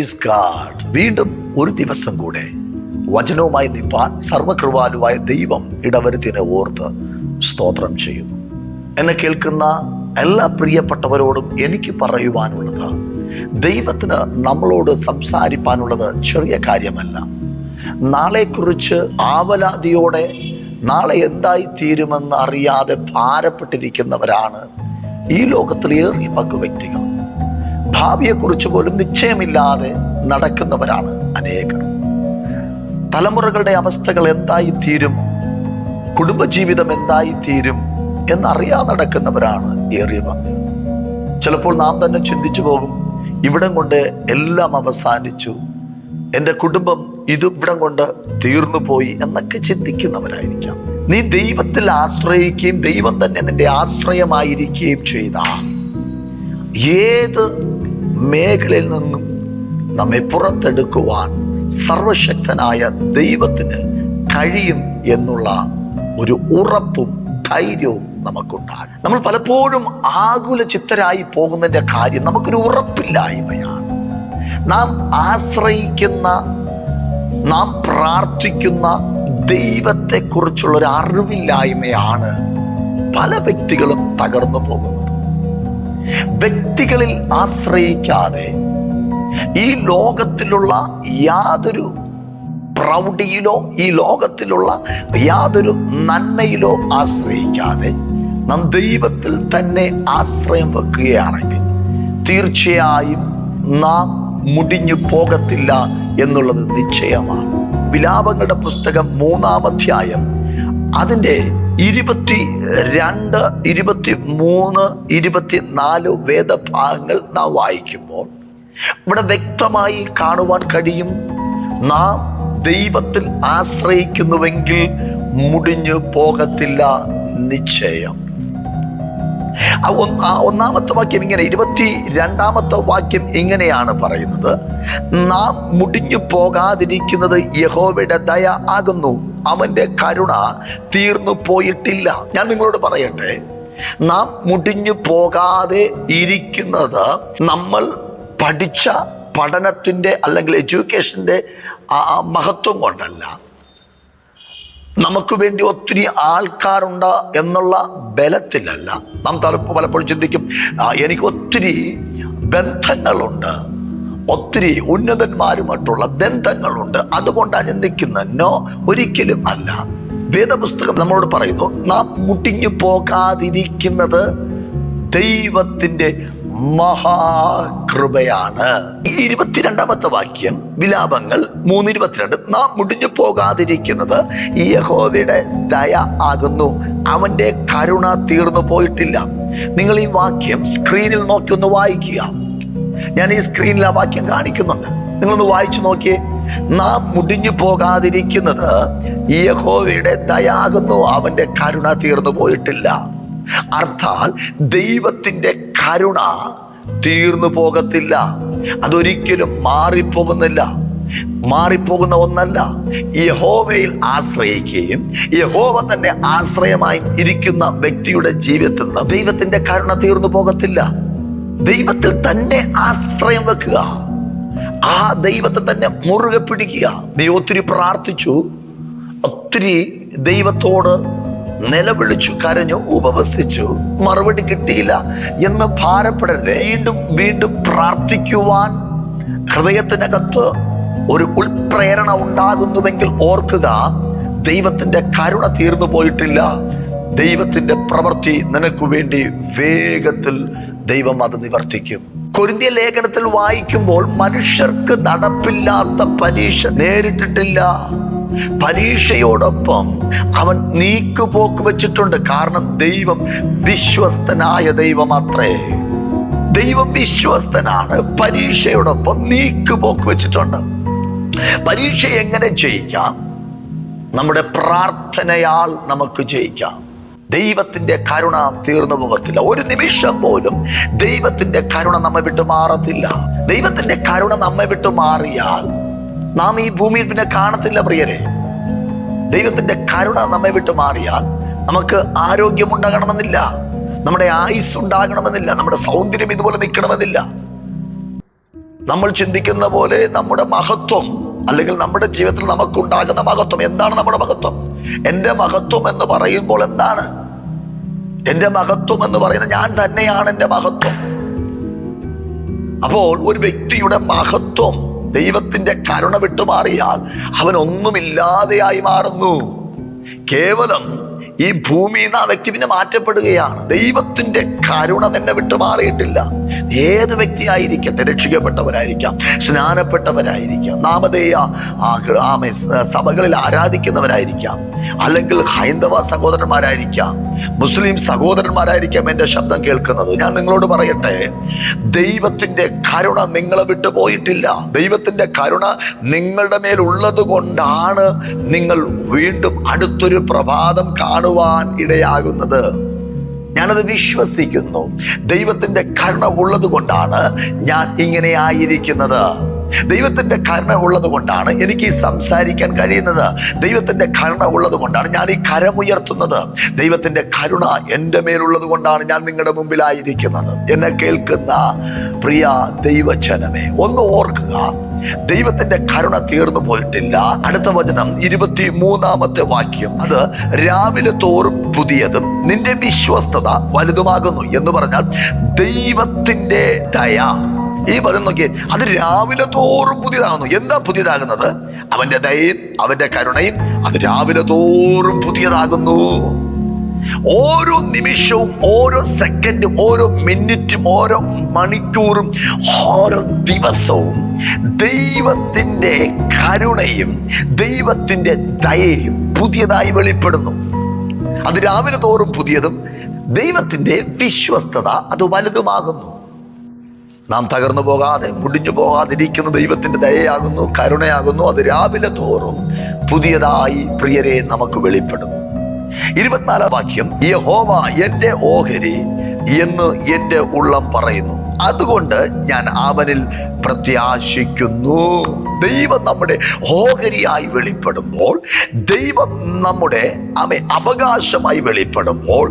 Praise God. വീണ്ടും ഒരു ദിവസം കൂടെ വചനവുമായി നിൽപ്പാൻ സർവകൃപാലുവായ ദൈവം ഇടവരുത്തിനെ ഓർത്ത് സ്തോത്രം ചെയ്യുന്നു. എന്നെ കേൾക്കുന്ന എല്ലാ പ്രിയപ്പെട്ടവരോടും എനിക്ക് പറയുവാനുള്ളത്, ദൈവത്തിന് നമ്മളോട് സംസാരിപ്പാനുള്ളത് ചെറിയ കാര്യമല്ല. നാളെക്കുറിച്ച് ആവലാതിയോടെ നാളെ എന്തായി തീരുമെന്ന് അറിയാതെ ഭാരപ്പെട്ടിരിക്കുന്നവരാണ് ഈ ലോകത്തിലേറിയ പങ്കു വ്യക്തികൾ. ഭാവിയെക്കുറിച്ച് പോലും നിശ്ചയമില്ലാതെ നടക്കുന്നവരാണ് അനേകർ. തലമുറകളുടെ അവസ്ഥകൾ എന്തായി തീരും, കുടുംബജീവിതം എന്തായി തീരും എന്നറിയാതെ നടക്കുന്നവരാണ് ഏറിയ പങ്ക്. ചിലപ്പോൾ നാം തന്നെ ചിന്തിച്ചു പോകും, ഇവിടം കൊണ്ട് എല്ലാം അവസാനിച്ചു, എൻ്റെ കുടുംബം ഇവിടം കൊണ്ട് തീർന്നു പോയി എന്നൊക്കെ ചിന്തിക്കുന്നവരായിരിക്കാം. നീ ദൈവത്തിൽ ആശ്രയിക്കുകയും ദൈവം തന്നെ നിന്റെ ആശ്രയമായിരിക്കുകയും ചെയ്ത ഏത് മേഖലയിൽ നിന്നും നമ്മെ പുറത്തെടുക്കുവാൻ സർവശക്തനായ ദൈവത്തിന് കഴിയും എന്നുള്ള ഒരു ഉറപ്പും ധൈര്യവും നമുക്കുണ്ടാകും. നമ്മൾ പലപ്പോഴും ആകുല ചിത്തരായി പോകുന്നതിന്റെ കാര്യം നമുക്കൊരു ഉറപ്പില്ലായ്മയാണ്. നാം ആശ്രയിക്കുന്ന, നാം പ്രാർത്ഥിക്കുന്ന ദൈവത്തെക്കുറിച്ചുള്ള ഒരു അറിവില്ലായ്മയാണ് പല വ്യക്തികളും തകർന്നു പോകുന്നത്. വ്യക്തികളിൽ ആശ്രയിക്കാതെ, ഈ ലോകത്തിലുള്ള യാതൊരു പ്രൗഢിയിലോ ഈ ലോകത്തിലുള്ള യാതൊരു നന്മയിലോ ആശ്രയിക്കാതെ നാം ദൈവത്തിൽ തന്നെ ആശ്രയം വെക്കുകയാണെങ്കിൽ തീർച്ചയായും നാം മുടിഞ്ഞു പോകത്തില്ല എന്നുള്ളത് നിശ്ചയമാണ്. വിലാപങ്ങളുടെ പുസ്തകം 3-ാം അധ്യായം അതിൻ്റെ 22, 23, 24 വേദഭാഗങ്ങൾ നാം വായിക്കുമ്പോൾ ഇവിടെ വ്യക്തമായി കാണുവാൻ കഴിയും, നാം ദൈവത്തിൽ ആശ്രയിക്കുന്നുവെങ്കിൽ മുടിഞ്ഞു പോകത്തില്ല നിശ്ചയം. ഒന്നാമത്തെ വാക്യം ഇങ്ങനെ, 22-ാമത്തെ വാക്യം ഇങ്ങനെയാണ് പറയുന്നത്, നാം മുടിഞ്ഞു പോകാതിരിക്കുന്നത് യഹോവയുടെ ദയ ആകുന്നു, അവന്റെ കരുണ തീർന്നു പോയിട്ടില്ല. ഞാൻ നിങ്ങളോട് പറയട്ടെ, നാം മുടിഞ്ഞു പോകാതെ ഇരിക്കുന്നത് നമ്മൾ പഠിച്ച പഠനത്തിൻ്റെ അല്ലെങ്കിൽ എഡ്യൂക്കേഷൻ്റെ മഹത്വം കൊണ്ടല്ല, നമുക്ക് വേണ്ടി ഒത്തിരി ആൾക്കാരുണ്ട് എന്നുള്ള ബലത്തിലല്ല. നാം പലപ്പോഴും ചിന്തിക്കും, എനിക്ക് ഒത്തിരി ബന്ധങ്ങളുണ്ട്, ഒത്തിരി ഉന്നതന്മാരുമായിട്ടുള്ള ബന്ധങ്ങളുണ്ട്, അതുകൊണ്ടാണ് ഞാൻ നിൽക്കുന്നത്. നോ, ഒരിക്കലും അല്ല. വേദപുസ്തകം നമ്മളോട് പറയുന്നു, നാം മുടിഞ്ഞു പോകാതിരിക്കുന്നത് ദൈവത്തിൻ്റെ മഹാകൃപയാണ്. ഈ 22-ാമത്തെ വാക്യം വിലാപങ്ങൾ 3:22, നാം മുടിഞ്ഞു പോകാതിരിക്കുന്നത് യഹോവയുടെ ദയ ആകുന്നു, അവന്റെ കരുണ തീർന്നു പോയിട്ടില്ല. നിങ്ങൾ ഈ വാക്യം സ്ക്രീനിൽ നോക്കി ഒന്ന് വായിക്കുക. ഞാൻ ഈ സ്ക്രീനിൽ ആ വാക്യം കാണിക്കുന്നുണ്ട്, നിങ്ങളൊന്ന് വായിച്ചു നോക്കിയേ. നാം മുടിഞ്ഞു പോകാതിരിക്കുന്നത് യഹോവയുടെ ദയ ആകുന്നു, അവന്റെ കരുണ തീർന്നു പോയിട്ടില്ല. അർത്ഥാൽ ദൈവത്തിന്റെ കരുണ തീർന്നു പോകത്തില്ല, അതൊരിക്കലും മാറിപ്പോകുന്നില്ല, മാറിപ്പോകുന്ന ഒന്നല്ല. യഹോവയിൽ ആശ്രയിക്കുകയും യഹോവ തന്നെ ആശ്രയമായി ഇരിക്കുന്ന വ്യക്തിയുടെ ജീവിതത്തിൽ നിന്ന് ദൈവത്തിന്റെ കരുണ തീർന്നു പോകത്തില്ല. ദൈവത്തിൽ തന്നെ ആശ്രയം വെക്കുക, ആ ദൈവത്തെ തന്നെ മുറുകെ പിടിക്കുക. നീ ഒത്തിരി പ്രാർത്ഥിച്ചു, ഒത്തിരി ദൈവത്തോട് നിലവിളിച്ചു, കരഞ്ഞു, ഉപവസിച്ചു, മറുപടി കിട്ടിയില്ല എന്ന് ഭാരപ്പെടരുത്. വീണ്ടും വീണ്ടും പ്രാർത്ഥിക്കുവാൻ ഹൃദയത്തിനകത്ത് ഒരു ഉൾപ്രേരണ ഉണ്ടാകുന്നുവെങ്കിൽ ഓർക്കുക, ദൈവത്തിന്റെ കരുണ തീർന്നു പോയിട്ടില്ല. ദൈവത്തിന്റെ പ്രവൃത്തി നിനക്ക് വേണ്ടി വേഗത്തിൽ ദൈവം അത് നിവർത്തിക്കും. കൊരിന്ത്യർ ലേഖനത്തിൽ വായിക്കുമ്പോൾ, മനുഷ്യർക്ക് നടപ്പില്ലാത്ത പരീക്ഷ നേരിട്ടിട്ടില്ല, പരീക്ഷയോടൊപ്പം അവൻ നീക്കുപോക്ക് വെച്ചിട്ടുണ്ട്. കാരണം ദൈവം വിശ്വസ്തനായ ദൈവമത്രേ. ദൈവം വിശ്വസ്തനാണ്, പരീക്ഷയോടൊപ്പം നീക്കുപോക്ക് വെച്ചിട്ടുണ്ട്. പരീക്ഷ എങ്ങനെ ജയിക്കാം? നമ്മുടെ പ്രാർത്ഥനയാൽ നമുക്ക് ജയിക്കാം. ദൈവത്തിന്റെ കരുണ തീർന്നു പോകത്തില്ല. ഒരു നിമിഷം പോലും ദൈവത്തിന്റെ കരുണ നമ്മെ വിട്ടു മാറത്തില്ല. ദൈവത്തിന്റെ കരുണ നമ്മെ വിട്ടു മാറിയാൽ നാം ഈ ഭൂമിയിൽ പിന്നെ കാണത്തില്ല പ്രിയരെ. ദൈവത്തിന്റെ കരുണ നമ്മെ വിട്ടു മാറിയാൽ നമുക്ക് ആരോഗ്യമുണ്ടാകണമെന്നില്ല, നമ്മുടെ ആയുസ് ഉണ്ടാകണമെന്നില്ല, നമ്മുടെ സൗന്ദര്യം ഇതുപോലെ നിൽക്കണമെന്നില്ല. നമ്മൾ ചിന്തിക്കുന്ന പോലെ നമ്മുടെ മഹത്വം, അല്ലെങ്കിൽ നമ്മുടെ ജീവിതത്തിൽ നമുക്കുണ്ടാകുന്ന മഹത്വം എന്താണ്? നമ്മുടെ മഹത്വം, എൻ്റെ മഹത്വം എന്ന് പറയുമ്പോൾ എന്താണ്? എൻ്റെ മഹത്വം എന്ന് പറയുന്നത് ഞാൻ തന്നെയാണ് എൻ്റെ മഹത്വം. അപ്പോൾ ഒരു വ്യക്തിയുടെ മഹത്വം ദൈവത്തിന്റെ കരുണ വിട്ടുമാറിയാൽ അവൻ ഒന്നുമില്ലാതെയായി മാറുന്നു. കേവലം ഈ ഭൂമിയിൽ നിന്ന് ആ വ്യക്തി പിന്നെ മാറ്റപ്പെടുകയാണ്. ദൈവത്തിന്റെ കരുണ നിന്നെ വിട്ടുമാറിയിട്ടില്ല. ഏത് വ്യക്തിയായിരിക്കട്ടെ, രക്ഷിക്കപ്പെട്ടവരായിരിക്കാം, സ്നാനപ്പെട്ടവരായിരിക്കാം, നാമധേയ സഭകളിൽ ആരാധിക്കുന്നവരായിരിക്കാം, അല്ലെങ്കിൽ ഹൈന്ദവ സഹോദരന്മാരായിരിക്കാം, മുസ്ലിം സഹോദരന്മാരായിരിക്കാം എൻ്റെ ശബ്ദം കേൾക്കുന്നത്. ഞാൻ നിങ്ങളോട് പറയട്ടെ, ദൈവത്തിന്റെ കരുണ നിങ്ങളെ വിട്ടു പോയിട്ടില്ല. ദൈവത്തിന്റെ കരുണ നിങ്ങളുടെ മേലുള്ളത് കൊണ്ടാണ് നിങ്ങൾ വീണ്ടും അടുത്തൊരു പ്രഭാതം കാണുവാൻ ഇടയാകുന്നത്. ഞാനത് വിശ്വസിക്കുന്നു. ദൈവത്തിന്റെ കരുണ ഉള്ളത് കൊണ്ടാണ് ഞാൻ ഇങ്ങനെ ആയിരിക്കുന്നത്. ദൈവത്തിന്റെ കരുണ ഉള്ളത് കൊണ്ടാണ് എനിക്ക് സംസാരിക്കാൻ കഴിയുന്നത്. ദൈവത്തിന്റെ കരുണ ഉള്ളത് കൊണ്ടാണ് ഞാൻ ഈ കരമുയർത്തുന്നത്. ദൈവത്തിന്റെ കരുണ എൻ്റെ മേലുള്ളത് കൊണ്ടാണ് ഞാൻ നിങ്ങളുടെ മുമ്പിലായിരിക്കുന്നത്. എന്നെ കേൾക്കുന്ന പ്രിയ ദൈവജനമേ, ഒന്ന് ഓർക്കുക, ദൈവത്തിന്റെ കരുണ തീർന്നു പോയിട്ടില്ല. അടുത്ത വചനം 23-ാമത്തെ വാക്യം, അത് രാവിലെ തോറും പുതിയതും നിന്റെ വിശ്വസ്തത വലുതുമാകുന്നു എന്ന് പറഞ്ഞാൽ ദൈവത്തിന്റെ ദയ. ഈ പദം നോക്കിയേ, അത് രാവിലെ തോറും പുതിയതാകുന്നു. എന്താ പുതിയതാകുന്നത്? അവന്റെ ദയയും അവന്റെ കരുണയും അത് രാവിലെ തോറും പുതിയതാകുന്നു. ഓരോ നിമിഷവും, ഓരോ സെക്കൻഡും, ഓരോ മിനിറ്റും, ഓരോ മണിക്കൂറും, ഓരോ ദിവസവും ദൈവത്തിന്റെ കരുണയും ദൈവത്തിന്റെ ദയയും പുതിയതായി വെളിപ്പെടുന്നു. അത് രാവിലെ തോറും പുതിയതും ദൈവത്തിന്റെ വിശ്വസ്തത അത് വലുതുമാകുന്നു. നാം തകർന്നു പോകാതെ, മുടിഞ്ഞു പോകാതിരിക്കുന്ന ദൈവത്തിന്റെ ദയയാകുന്നു, കരുണയാകുന്നു. അത് രാവിലെ തോറും പുതിയതായി പ്രിയരെ നമുക്ക് വെളിപ്പെടും. 24-ാം വാക്യം, യഹോവ എന്റെ ഓഹരി എന്ന് എന്റെ ഉള്ളം പറയുന്നു, അതുകൊണ്ട് ഞാൻ അവനിൽ പ്രത്യാശിക്കുന്നു. ദൈവം നമ്മുടെ ഓഹരിയായി വെളിപ്പെടുമ്പോൾ, ദൈവം നമ്മുടെ അവകാശമായി വെളിപ്പെടുമ്പോൾ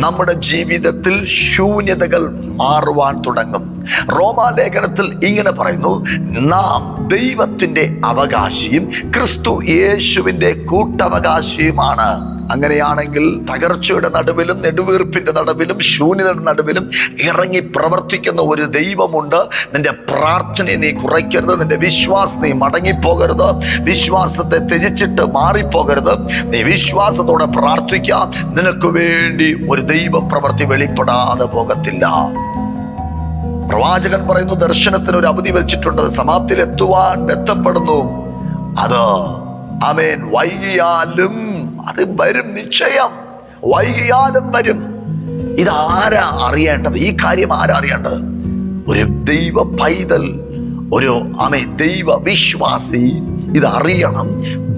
നമ്മുടെ ജീവിതത്തിൽ ശൂന്യതകൾ മാറുവാൻ തുടങ്ങും. റോമാലേഖനത്തിൽ ഇങ്ങനെ പറയുന്നു, നാം ദൈവത്തിന്റെ അവകാശിയും ക്രിസ്തു യേശുവിന്റെ കൂട്ടവകാശിയുമാണ്. അങ്ങനെയാണെങ്കിൽ തകർച്ചയുടെ നടുവിലും, നെടുവീർപ്പിന്റെ നടുവിലും, ശൂന്യതയുടെ നടുവിലും ഇറങ്ങി പ്രവർത്തിക്കുന്ന ഒരു ദൈവമുണ്ട്. നിന്റെ പ്രാർത്ഥനയെ നീ കുറയ്ക്കരുത്. നിന്റെ വിശ്വാസം നീ മടങ്ങിപ്പോകരുത്. വിശ്വാസത്തെ ത്യജിച്ചിട്ട് മാറിപ്പോകരുത്. നീ വിശ്വാസത്തോടെ പ്രാർത്ഥിക്കാം. നിനക്ക് വേണ്ടി ഒരു ദൈവ പ്രവൃത്തി വെളിപ്പെടാതെ പോകത്തില്ല. പ്രവാചകൻ പറയുന്നു, ദർശനത്തിന് ഒരു അവധി വെച്ചിട്ടുണ്ട്, സമാപ്തിയിൽ എത്തുവാൻ ബന്ധപ്പെടുന്നു. അത് ആമേൻ, വൈകിയാലും അത് വരും, നിശ്ചയം വൈകിയാലും വരും. ഇതാരാ അറിയേണ്ടത്? ഈ കാര്യം ആരാ അറിയേണ്ടത്? ഒരു ദൈവ പൈതൽ, ഒരു ദൈവ വിശ്വാസി ഇതറിയണം.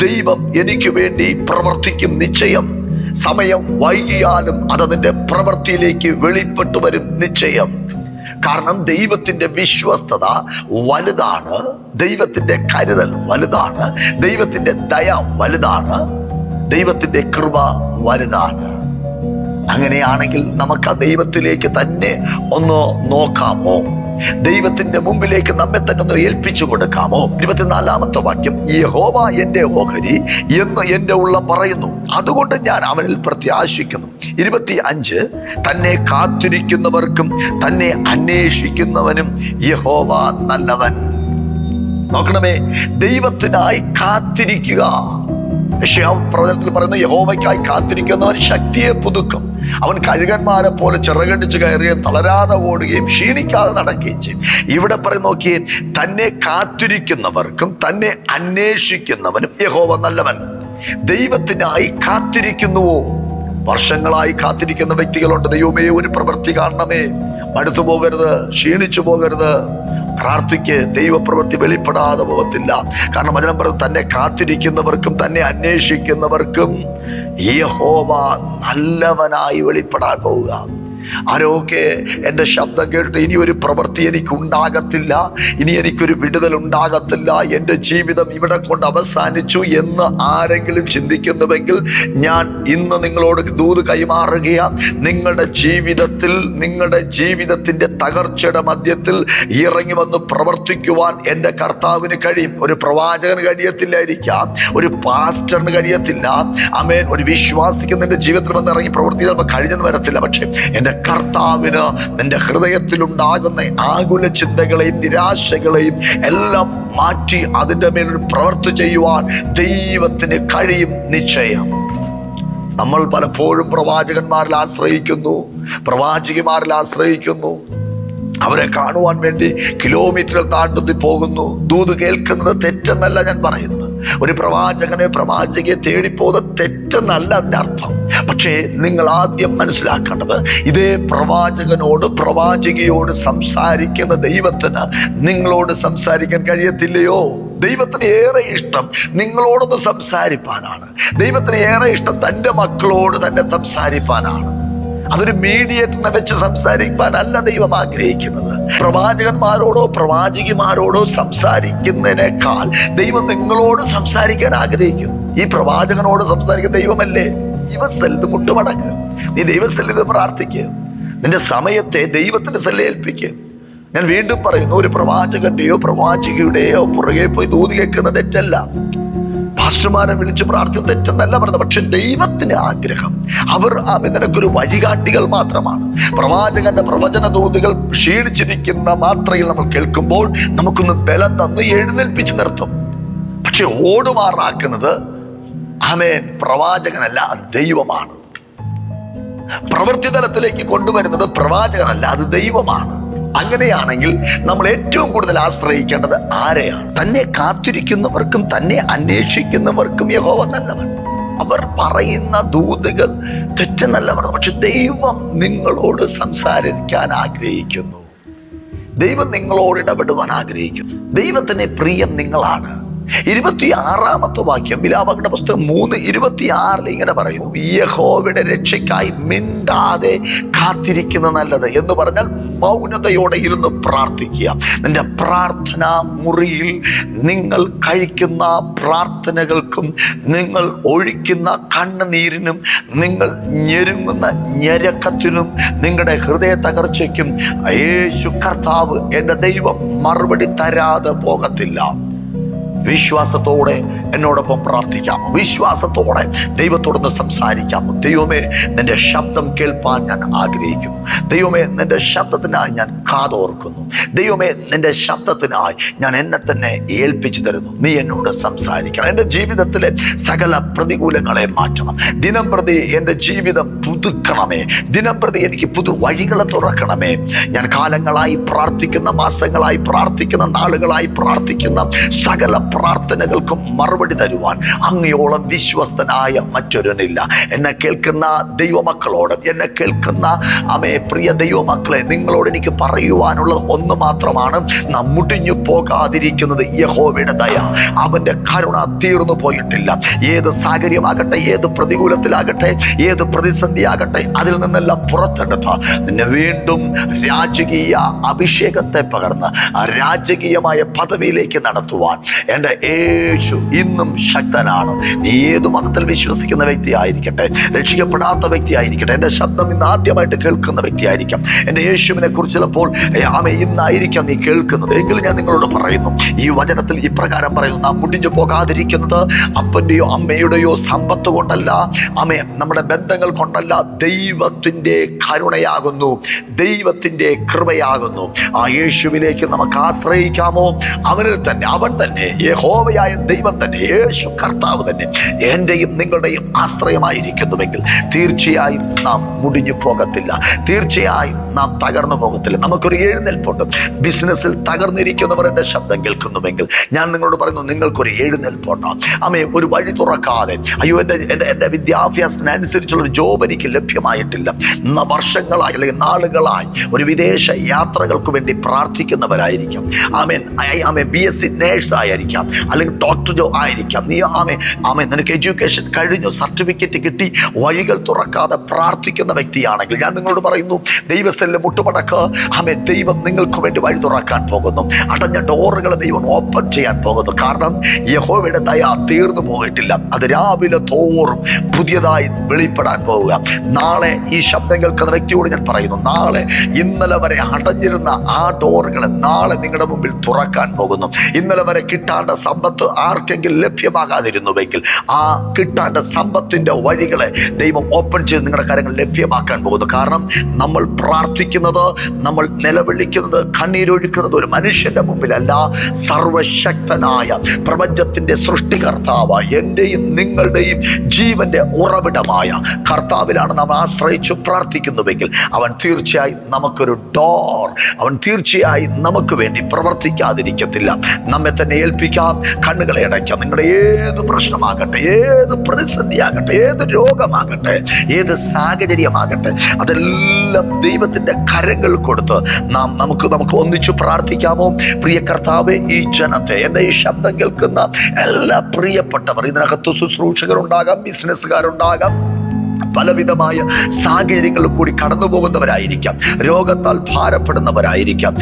ദൈവം എനിക്ക് വേണ്ടി പ്രവർത്തിക്കും, നിശ്ചയം. സമയം വൈകിയാലും അതതിന്റെ പ്രവൃത്തിയിലേക്ക് വെളിപ്പെട്ടു വരും, നിശ്ചയം. കാരണം ദൈവത്തിന്റെ വിശ്വസ്തത വലുതാണ്, ദൈവത്തിന്റെ കരുതൽ വലുതാണ്, ദൈവത്തിന്റെ ദയ വലുതാണ്, ദൈവത്തിന്റെ കൃപ വലുതാണ്. അങ്ങനെയാണെങ്കിൽ നമുക്ക് ആ ദൈവത്തിലേക്ക് തന്നെ ഒന്ന് നോക്കാമോ? ദൈവത്തിന്റെ മുമ്പിലേക്ക് നമ്മെ തന്നെ ഒന്ന് ഏൽപ്പിച്ചു കൊടുക്കാമോ? 24-ാമത്തെ വാക്യം, യഹോവ എന്റെ ഓഹരി എന്ന് എന്റെ ഉള്ളം പറയുന്നു, അതുകൊണ്ട് ഞാൻ അവനിൽ പ്രത്യാശിക്കുന്നു. 25, തന്നെ കാത്തിരിക്കുന്നവർക്കും തന്നെ അന്വേഷിക്കുന്നവനും യഹോവ നല്ലവൻ. നോക്കണമേ, ദൈവത്തിനായി കാത്തിരിക്കുക. പ്രവചനത്തിൽ പറയുന്നു, യഹോവയ്ക്കായി കാത്തിരിക്കുന്നവൻ ശക്തിയെ പുതുക്കും. അവൻ കഴുകന്മാരെ പോലെ ചിറകടിച്ച് കയറുകയും തളരാതെ ഓടുകയും ക്ഷീണിക്കാതെ നടക്കുകയും ചെയ്യും. ഇവിടെ പറയും, നോക്കിയേ, തന്നെ കാത്തിരിക്കുന്നവർക്കും തന്നെ അന്വേഷിക്കുന്നവനും യഹോവ നല്ലവൻ. ദൈവത്തിനായി കാത്തിരിക്കുന്നുവോ? വർഷങ്ങളായി കാത്തിരിക്കുന്ന വ്യക്തികളുണ്ട്. ദൈവമേ, ഒരു പ്രവൃത്തി കാണണമേ, മടുത്തു പോകരുത്, ക്ഷീണിച്ചു പോകരുത്. പ്രാർത്ഥിക്ക്, ദൈവപ്രവൃത്തി വെളിപ്പെടാതെ പോകത്തില്ല. കാരണം വചനം പറഞ്ഞു, തന്നെ കാത്തിരിക്കുന്നവർക്കും തന്നെ അന്വേഷിക്കുന്നവർക്കും യഹോവ നല്ലവനായി വെളിപ്പെടാൻ പോവുക. ആരൊക്കെ എൻ്റെ ശബ്ദം കേട്ടിട്ട് ഇനി ഒരു പ്രവൃത്തി എനിക്ക് ഉണ്ടാകത്തില്ല, ഇനി എനിക്കൊരു വിടുതൽ ഉണ്ടാകത്തില്ല, എൻ്റെ ജീവിതം ഇവിടെ കൊണ്ട് അവസാനിച്ചു എന്ന് ആരെങ്കിലും ചിന്തിക്കുന്നുവെങ്കിൽ ഞാൻ ഇന്ന് നിങ്ങളോട് ദൂത് കൈമാറുകയാണ്. നിങ്ങളുടെ ജീവിതത്തിന്റെ തകർച്ചയുടെ മധ്യത്തിൽ ഇറങ്ങി വന്ന് പ്രവർത്തിക്കുവാൻ എൻ്റെ കർത്താവിന് കഴിയും. ഒരു പ്രവാചകന് കഴിയത്തില്ലായിരിക്കാം, ഒരു പാസ്റ്ററിന് കഴിയത്തില്ല, ആമേൻ, ഒരു വിശ്വാസിക്ക് നിന്റെ ജീവിതത്തിൽ വന്ന് ഇറങ്ങി പ്രവർത്തി ചിലപ്പോൾ കഴിഞ്ഞെന്ന് വരത്തില്ല. പക്ഷെ എൻ്റെ കർത്താവിന് നിന്റെ ഹൃദയത്തിലുണ്ടാകുന്ന ആകുല ചിന്തകളെയും നിരാശകളെയും എല്ലാം മാറ്റി അതിൻ്റെ മേലൊരു പ്രവൃത്തി ചെയ്യുവാൻ ദൈവത്തിന് കഴിയും നിശ്ചയം. നമ്മൾ പലപ്പോഴും പ്രവാചകന്മാരിൽ ആശ്രയിക്കുന്നു, പ്രവാചകിമാരിൽ ആശ്രയിക്കുന്നു. അവരെ കാണുവാൻ വേണ്ടി കിലോമീറ്ററുകൾ താണ്ടി പോകുന്നു. ദൂത് കേൾക്കുന്നത് തെറ്റെന്നല്ല ഞാൻ പറയുന്നത്. ഒരു പ്രവാചകനെ പ്രവാചകയെ തേടിപ്പോകുന്നത് തെറ്റെന്നല്ല അതിൻ്റെ അർത്ഥം. പക്ഷേ നിങ്ങൾ ആദ്യം മനസ്സിലാക്കേണ്ടത്, ഇതേ പ്രവാചകനോട് പ്രവാചകയോട് സംസാരിക്കുന്ന ദൈവത്തിന് നിങ്ങളോട് സംസാരിക്കാൻ കഴിയത്തില്ലയോ? ദൈവത്തിന് ഏറെ ഇഷ്ടം നിങ്ങളോടൊന്ന് സംസാരിപ്പാനാണ്. ദൈവത്തിന് ഏറെ ഇഷ്ടം തൻ്റെ മക്കളോട് തന്നെ സംസാരിപ്പാനാണ്. അതൊരു മീഡിയേറ്ററിനെ വെച്ച് സംസാരിക്കാനല്ല ദൈവം ആഗ്രഹിക്കുന്നത്. പ്രവാചകന്മാരോടോ പ്രവാചകിമാരോടോ സംസാരിക്കുന്നതിനേക്കാൾ ദൈവം നിങ്ങളോട് സംസാരിക്കാൻ ആഗ്രഹിക്കുന്നു. ഈ പ്രവാചകനോട് സംസാരിക്കുന്ന ദൈവമല്ലേ? ദൈവസെല്ല് മുട്ടുമടങ്ങ്, നീ ദൈവസെല്ലിൽ പ്രാർത്ഥിക്കുക, നിന്റെ സമയത്തെ ദൈവത്തിന്റെ സെല്ലിൽ ഏൽപ്പിക്കുക. ഞാൻ വീണ്ടും പറയുന്നു, ഒരു പ്രവാചകന്റെയോ പ്രവാചകിയുടെയോ പുറകെ പോയി ദൂത് കേൾക്കുന്നത് തെറ്റല്ല, പാസ്റ്റർമാരെ വിളിച്ച് പ്രാർത്ഥന തെറ്റെന്നല്ല പറയുന്നത്. പക്ഷെ ദൈവത്തിന് ആഗ്രഹം അവർ നിനക്കൊരു വഴികാട്ടികൾ മാത്രമാണ്. പ്രവാചകന്റെ പ്രവചന ദൂതുകൾ ക്ഷീണിച്ചിരിക്കുന്ന മാത്രയിൽ നമ്മൾ കേൾക്കുമ്പോൾ നമുക്കൊന്ന് ബലം തന്ന് എഴുന്നേൽപ്പിച്ച് നിർത്തും. പക്ഷെ ഓടുമാറാക്കുന്നത് ആമേൻ പ്രവാചകനല്ല, അത് ദൈവമാണ്. പ്രവൃത്തി തലത്തിലേക്ക് കൊണ്ടുവരുന്നത് പ്രവാചകനല്ല, അത് ദൈവമാണ്. അങ്ങനെയാണെങ്കിൽ നമ്മൾ ഏറ്റവും കൂടുതൽ ആശ്രയിക്കേണ്ടത് ആരെയാണ്? തന്നെ കാത്തിരിക്കുന്നവർക്കും തന്നെ അന്വേഷിക്കുന്നവർക്കും യഹോവ നല്ലവൻ. അവർ പറയുന്ന ദൂതുകൾ തെറ്റെന്നല്ല പറഞ്ഞു. പക്ഷെ ദൈവം നിങ്ങളോട് സംസാരിക്കാൻ ആഗ്രഹിക്കുന്നു, ദൈവം നിങ്ങളോട് ഇടപെടുവാൻ ആഗ്രഹിക്കുന്നു. ദൈവത്തിന് പ്രിയം നിങ്ങളാണ്. 26-ാമത്തെ വാക്യം വിലാപങ്ങളുടെ പുസ്തകം 3:26 ഇങ്ങനെ പറയുന്നു, യഹോവയുടെ രക്ഷയ്ക്കായി മിണ്ടാതെ കാത്തിരിക്കുന്ന നല്ലത് എന്ന് പറഞ്ഞാൽ മൗനതയോടെ ഇരുന്ന് പ്രാർത്ഥിക്കുക. നിന്റെ പ്രാർത്ഥന മുറിയിൽ നിങ്ങൾ കഴിക്കുന്ന പ്രാർത്ഥനകൾക്കും നിങ്ങൾ ഒഴിക്കുന്ന കണ്ണുനീരിനും നിങ്ങൾ ഞെരുങ്ങുന്ന ഞരക്കത്തിനും നിങ്ങളുടെ ഹൃദയ തകർച്ചയ്ക്കും യേശു കർത്താവ് എൻ്റെ ദൈവം മറുപടി തരാതെ പോകത്തില്ല. വിശ്വാസത്തോടെ എന്നോടൊപ്പം പ്രാർത്ഥിക്കാമോ? വിശ്വാസത്തോടെ ദൈവത്തോടൊന്ന് സംസാരിക്കാമോ? ദൈവമേ, നിന്റെ ശബ്ദം കേൾപ്പാൻ ഞാൻ ആഗ്രഹിക്കുന്നു. ദൈവമേ, നിന്റെ ശബ്ദത്തിനായി ഞാൻ കാതോർക്കുന്നു. ദൈവമേ, നിന്റെ ശബ്ദത്തിനായി ഞാൻ എന്നെ തന്നെ ഏൽപ്പിച്ചു തരുന്നു. നീ എന്നോട് സംസാരിക്കണം. എൻ്റെ ജീവിതത്തിലെ സകല പ്രതികൂലങ്ങളെ മാറ്റണം. ദിനം പ്രതി എൻ്റെ ജീവിതം പുതുക്കണമേ. ദിനം പ്രതി എനിക്ക് പുതു വഴികളെ തുറക്കണമേ. ഞാൻ കാലങ്ങളായി പ്രാർത്ഥിക്കുന്ന, മാസങ്ങളായി പ്രാർത്ഥിക്കുന്ന, നാളുകളായി പ്രാർത്ഥിക്കുന്ന സകല പ്രാർത്ഥനകൾക്കും മറുപടി തരുവാൻ അങ്ങയോളം വിശ്വസ്തനായ മറ്റൊരുനില്ല. എന്നെ കേൾക്കുന്ന ദൈവമക്കളോട്, എന്നെ കേൾക്കുന്ന പ്രിയ ദൈവമക്കളെ, നിങ്ങളോട് എനിക്ക് പറയുവാനുള്ളത് ഒന്ന് മാത്രമാണ്. നാം മുടിഞ്ഞു പോകാതിരിക്കുന്നത് യഹോവയുടെ ദയ, അവന്റെ കരുണ തീർന്നു പോയിട്ടില്ല. ഏത് സാഹചര്യമാകട്ടെ, ഏത് പ്രതികൂലത്തിലാകട്ടെ, ഏത് പ്രതിസന്ധിയാകട്ടെ, അതിൽ നിന്നെല്ലാം പുറത്തെടുത്ത് നിന്നെ വീണ്ടും രാജകീയ അഭിഷേകത്തെ പകർന്ന് രാജകീയമായ പദവിയിലേക്ക് നടത്തുവാൻ എൻ്റെ യേശു ഇന്നും ശക്തനാണ്. നീ ഏതു മതത്തിൽ വിശ്വസിക്കുന്ന വ്യക്തി ആയിരിക്കട്ടെ, രക്ഷിക്കപ്പെടാത്ത വ്യക്തി ആയിരിക്കട്ടെ, എൻ്റെ ശബ്ദം ഇന്ന് ആദ്യമായിട്ട് കേൾക്കുന്ന വ്യക്തി ആയിരിക്കാം, എൻ്റെ യേശുവിനെ കുറിച്ച് ചിലപ്പോൾ ഇന്നായിരിക്കാം നീ കേൾക്കുന്നത്. എങ്കിലും ഞാൻ നിങ്ങളോട് പറയുന്നു, ഈ വചനത്തിൽ ഇപ്രകാരം പറയുന്നു, നാം മുടിഞ്ഞു പോകാതിരിക്കുന്നത് അപ്പൻ്റെയോ അമ്മയുടെയോ സമ്പത്ത് കൊണ്ടല്ല, നമ്മുടെ ബന്ധങ്ങൾ കൊണ്ടല്ല, ദൈവത്തിൻ്റെ കരുണയാകുന്നു, ദൈവത്തിൻ്റെ കൃപയാകുന്നു. ആ യേശുവിലേക്ക് നമുക്ക് ആശ്രയിക്കാമോ? അവനിൽ തന്നെ, അവൻ തന്നെ, യഹോവയായ ദൈവം തന്നെ, യേശു കർത്താവ് തന്നെ എൻ്റെയും നിങ്ങളുടെയും ആശ്രയമായിരിക്കുന്നുവെങ്കിൽ തീർച്ചയായും നാം മുടിഞ്ഞു പോകത്തില്ല, തീർച്ചയായും നാം തകർന്നു പോകത്തില്ല. നമുക്കൊരു എഴുന്നേൽപ്പുണ്ട്. ബിസിനസ്സിൽ തകർന്നിരിക്കുന്നവർ എൻ്റെ ശബ്ദം കേൾക്കുന്നുവെങ്കിൽ ഞാൻ നിങ്ങളോട് പറയുന്നു, നിങ്ങൾക്കൊരു എഴുന്നേൽപ്പുണ്ട്. ഒരു വഴി തുറക്കാതെ, അയ്യോ എൻ്റെ വിദ്യാഭ്യാസത്തിനനുസരിച്ചുള്ള ഒരു ജോബ് എനിക്ക് ലഭ്യമായിട്ടില്ല, വർഷങ്ങളായി അല്ലെങ്കിൽ നാളുകളായി ഒരു വിദേശ യാത്രകൾക്ക് വേണ്ടി പ്രാർത്ഥിക്കുന്നവരായിരിക്കും. BSc നേഴ്സ് ആയിരിക്കാം, അല്ലെങ്കിൽ ഡോക്ടർ ആയിരിക്കാം. നീ ആമേ നിനക്ക് എഡ്യൂക്കേഷൻ കഴിഞ്ഞു, സർട്ടിഫിക്കറ്റ് കിട്ടി, വഴികൾ തുറക്കാതെ പ്രാർത്ഥിക്കുന്ന വ്യക്തിയാണെങ്കിൽ ഞാൻ നിങ്ങളോട് പറയുന്നു, ദൈവസ്ഥലിൽ മുട്ടുമടക്ക്. ദൈവം നിങ്ങൾക്ക് വേണ്ടി വഴി തുറക്കാൻ പോകുന്നു. അടഞ്ഞ ഡോറുകൾ ദൈവം ഓപ്പൺ ചെയ്യാൻ പോകുന്നു. കാരണം യഹോവയുടെ ദയ തീർന്നു പോയിട്ടില്ല. അത് രാവിലെ തോറും പുതിയതായി വെളിപ്പെടാൻ പോവുക. നാളെ ഈ ശബ്ദം കേൾക്കുന്ന വ്യക്തിയോട് ഞാൻ പറയുന്നു, നാളെ ഇന്നലെ വരെ അടഞ്ഞിരുന്ന ആ ഡോറുകൾ നാളെ നിങ്ങളുടെ മുമ്പിൽ തുറക്കാൻ പോകുന്നു. ഇന്നലെ വരെ കിട്ടാണ്ട സമ്പത്ത് ആർക്കെങ്കിലും ലഭ്യമാകാതിരുന്നുവെങ്കിൽ ആ കിട്ടാണ്ട സമ്പത്തിന്റെ വഴികളെ ദൈവം ഓപ്പൺ ചെയ്ത് നിങ്ങളുടെ കാര്യങ്ങൾ ലഭ്യമാക്കാൻ പോകുന്നു. കാരണം നമ്മൾ പ്രാർത്ഥിക്കുന്നത്, നമ്മൾ നിലവിളിക്കുന്നത്, കണ്ണീരൊഴുക്കുന്നത് ഒരു മനുഷ്യന്റെ മുമ്പിലല്ല, സർവശക്തനായ പ്രപഞ്ചത്തിന്റെ സൃഷ്ടികർത്താവായ എന്റെയും നിങ്ങളുടെയും ജീവന്റെ ഉറവിടമായ കർത്താവിലാണ് നാം ആശ്രയിച്ചു പ്രാർത്ഥിക്കുന്നുവെങ്കിൽ അവൻ തീർച്ചയായും നമുക്കൊരു ഡോർ, അവൻ തീർച്ചയായും നമുക്ക് വേണ്ടി പ്രവർത്തിക്കാതിരിക്കത്തില്ല. നമ്മെ തന്നെ ഏൽപ്പിക്കാം, കണ്ണുകളെ അടയ്ക്കാം. നിങ്ങളുടെ ഏത് പ്രശ്നമാകട്ടെ, ഏത് പ്രതിസന്ധിയാകട്ടെ, ഏത് രോഗമാകട്ടെ, ഏത് സാഹചര്യമാകട്ടെ, അതെല്ലാം ദൈവത്തിന്റെ കരങ്ങൾ കൊടുത്ത് നമുക്ക് ഒന്നിച്ചു പ്രാർത്ഥിക്കാമോ? പ്രിയ കർത്താവേ, ഈ ജനത്തെ, എന്റെ ഈ ശബ്ദം കേൾക്കുന്ന എല്ലാ പ്രിയപ്പെട്ടവർ, ഇതിനകത്ത് ശുശ്രൂഷകരുണ്ടാകാം, ബിസിനസ്സുകാരുണ്ടാകാം, പലവിധമായ സാഹചര്യങ്ങളിൽ കൂടി കടന്നു പോകുന്നവരായിരിക്കാം, രോഗത്താൽ ഭാരപ്പെടുന്നവരായിരിക്കാം.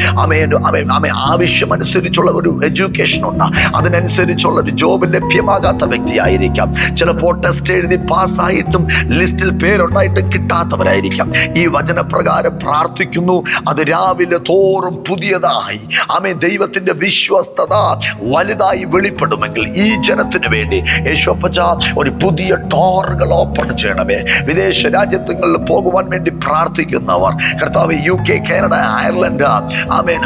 ആവശ്യമനുസരിച്ചുള്ള ഒരു എഡ്യൂക്കേഷൻ ഉണ്ട്, അതിനനുസരിച്ചുള്ള ഒരു ജോബ് ലഭ്യമാകാത്ത വ്യക്തിയായിരിക്കാം. ചിലപ്പോൾ ടെസ്റ്റ് എഴുതി പാസ്സായിട്ടും ലിസ്റ്റിൽ പേരുണ്ടായിട്ടും കിട്ടാത്തവരായിരിക്കാം. ഈ വചനപ്രകാരം പ്രാർത്ഥിക്കുന്നു, അത് രാവിലെ തോറും പുതിയതായി ദൈവത്തിന്റെ വിശ്വസ്തത വലുതായി വെളിപ്പെടുമെങ്കിൽ ഈ ജനത്തിന് വേണ്ടി യേശുപ്പച്ച ഒരു പുതിയ ഡോറുകൾ ഓപ്പൺ ചെയ്യണമേ. വിദേശ രാജ്യങ്ങളിൽ പോകുവാൻ വേണ്ടി പ്രാർത്ഥിക്കുന്നവർ, കർത്താവ്, UK, കാനഡ, അയർലൻഡ്,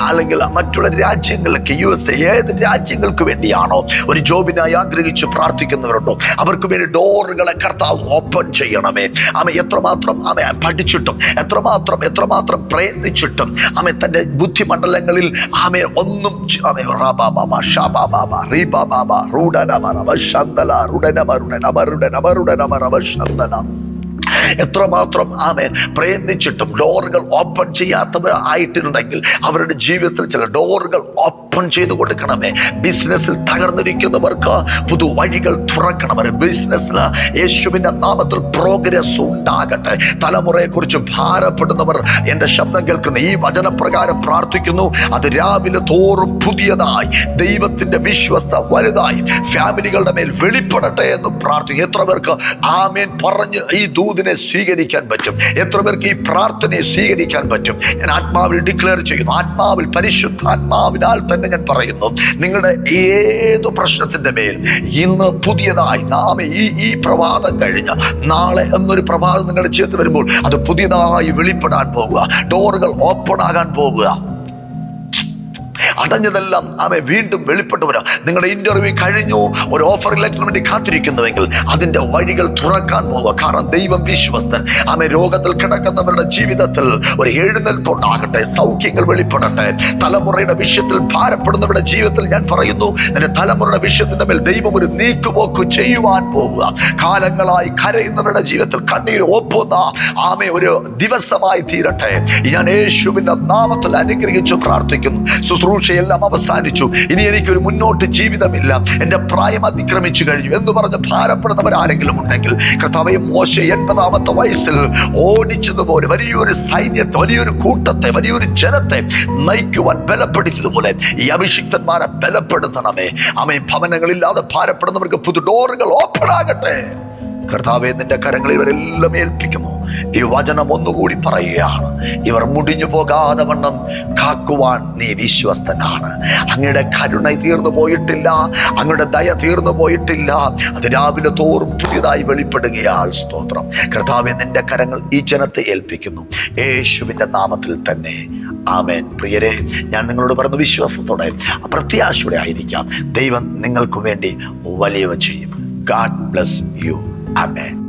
അല്ലെങ്കിൽ മറ്റുള്ള രാജ്യങ്ങൾക്ക്, USA, ഏത് രാജ്യങ്ങൾക്ക് വേണ്ടിയാണോ ഒരു ജോബിനായി ആഗ്രഹിച്ച് പ്രാർത്ഥിക്കുന്നവരുണ്ടോ അവർക്ക് വേണ്ടി ഡോറുകളെ കർത്താവ് ഓപ്പൺ ചെയ്യണമേ. എത്രമാത്രം പഠിച്ചിട്ടും എത്രമാത്രം പ്രയത്നിച്ചിട്ടും തന്റെ ബുദ്ധിമണ്ഡലങ്ങളിൽ ഒന്നും എത്രമാത്രം പ്രയത്നിച്ചിട്ടും ഡോറുകൾ ഓപ്പൺ ചെയ്യാത്തവർ ആയിട്ടുണ്ടെങ്കിൽ അവരുടെ ജീവിതത്തിൽ ചില ഡോറുകൾ ഓപ്പൺ ചെയ്ത് കൊടുക്കണമേ. ബിസിനസ്സിൽ തകർന്നിരിക്കുന്നവർക്ക് പുതു വഴികൾ തുറക്കണമേ. ബിസിനസ്സിന് യേശുവിന്റെ നാമത്തിൽ പ്രോഗ്രസ് ഉണ്ടാകട്ടെ. തലമുറയെ കുറിച്ച് ഭാരപ്പെടുന്നവർ എന്റെ ശബ്ദം കേൾക്കുന്ന ഈ വചനപ്രകാരം പ്രാർത്ഥിക്കുന്നു, അത് രാവിലെ തോറും പുതിയതായി ദൈവത്തിന്റെ വിശ്വസ്ത വലുതായി ഫാമിലികളുടെ മേൽ വെളിപ്പെടട്ടെ എന്ന് പ്രാർത്ഥിക്കും. എത്ര പേർക്ക് ആമേൻ പറഞ്ഞ് ഈ ദൂതിനെ സ്വീകരിക്കാൻ പറ്റും? എത്ര പേർക്ക് ഈ പ്രാർത്ഥനയെ സ്വീകരിക്കാൻ പറ്റും? ഞാൻ ആത്മാവിൽ ഡിക്ലെയർ ചെയ്യുന്നു, ആത്മാവിൽ, പരിശുദ്ധാത്മാവിനാൽ തന്നെ ഞാൻ പറയുന്നു, നിങ്ങളുടെ ഏതു പ്രശ്നത്തിന്റെ മേൽ ഇന്ന് പുതിയതായി ഈ പ്രഭാതം കഴിഞ്ഞ് നാളെ എന്നൊരു പ്രഭാതം നിങ്ങളുടെ ജീവിതത്തിൽ വരുമ്പോൾ അത് പുതിയതായി വെളിപ്പെടാൻ പോകുക. ഡോറുകൾ ഓപ്പൺ ആകാൻ പോകുക. അടഞ്ഞതെല്ലാം വീണ്ടും വെളിപ്പെട്ടു വരാം. നിങ്ങളുടെ ഇന്റർവ്യൂ കഴിഞ്ഞു, ഒരു ഓഫർ ലെറ്ററിന് വേണ്ടി കാത്തിരിക്കുന്നുവെങ്കിൽ അതിന്റെ വഴികൾ തുറക്കാൻ പോവുക. കാരണം ദൈവം വിശ്വസ്തൻ. രോഗത്തിൽ കിടക്കുന്നവരുടെ ജീവിതത്തിൽ ഒരു എഴുന്നേൽപ്പുണ്ടാകട്ടെ, സൗഖ്യങ്ങൾ വെളിപ്പെടട്ടെ. തലമുറയുടെ വിഷയത്തിൽ ഭാരപ്പെടുന്നവരുടെ ജീവിതത്തിൽ ഞാൻ പറയുന്നു, എന്റെ തലമുറയുടെ വിഷയത്തിന്റെ മേൽ ദൈവം ഒരു നീക്കുപോക്ക് ചെയ്യുവാൻ പോവുക. കാലങ്ങളായി കരയുന്നവരുടെ ജീവിതത്തിൽ കണ്ണീര് ഒപ്പുന്ന ഒരു ദിവസമായി തീരട്ടെ. ഞാൻ യേശുവിന്റെ നാമത്തിൽ അനുഗ്രഹിച്ചു പ്രാർത്ഥിക്കുന്നു. ശുശ്രൂഷയെല്ലാം അവസാനിച്ചു, ഇനി എനിക്കൊരു മുന്നോട്ട് ജീവിതമില്ല, എന്റെ പ്രായം അതിക്രമിച്ചു കഴിഞ്ഞു എന്ന് പറഞ്ഞ് ഭാരപ്പെടുന്നവർ ആരെങ്കിലും ഉണ്ടെങ്കിൽ, കർത്താവേ, മോശ 80-ാമത്തെ വയസ്സിൽ ഓടിച്ചതുപോലെ വലിയൊരു സൈന്യത്തെ, വലിയൊരു കൂട്ടത്തെ, വലിയൊരു ജനത്തെ നയിക്കുവാൻ ബലപ്പെടുത്തിയതുപോലെ ഈ അഭിഷിക്തന്മാരെ ബലപ്പെടുത്തണമേ. ഭവനങ്ങളില്ലാതെ ഭാരപ്പെടുന്നവർക്ക് പുതു ഡോറുകൾ ഓപ്പൺ ആകട്ടെ. കർത്താവേ, നിന്റെ കരങ്ങളിൽ ഇവരെല്ലാം ഏൽപ്പിക്കുന്നു. ഈ വചനം ഒന്നുകൂടി പറയുകയാണ്, ഇവർ മുടിഞ്ഞു പോകാതെ വണ്ണം കാക്കുവാൻ നീ വിശ്വസ്തനാണ്. അങ്ങയുടെ കരുണ തീർന്നു പോയിട്ടില്ല, അങ്ങയുടെ ദയ തീർന്നു പോയിട്ടില്ല. അത് രാവിലെ തോറും പുതിയതായി വെളിപ്പെടുകയാൽ സ്തോത്രം. കർത്താവേ, നിന്റെ കരങ്ങൾ ഈ ജനത്തെ ഏൽപ്പിക്കുന്നു, യേശുവിന്റെ നാമത്തിൽ തന്നെ. ആമേൻ. പ്രിയരെ, ഞാൻ നിങ്ങളോട് പറഞ്ഞ വിശ്വാസത്തോടെ, പ്രത്യാശയോടെ ആയിരിക്കാം. ദൈവം നിങ്ങൾക്ക് വേണ്ടി വലിയവ ചെയ്യും. God bless you. Amen.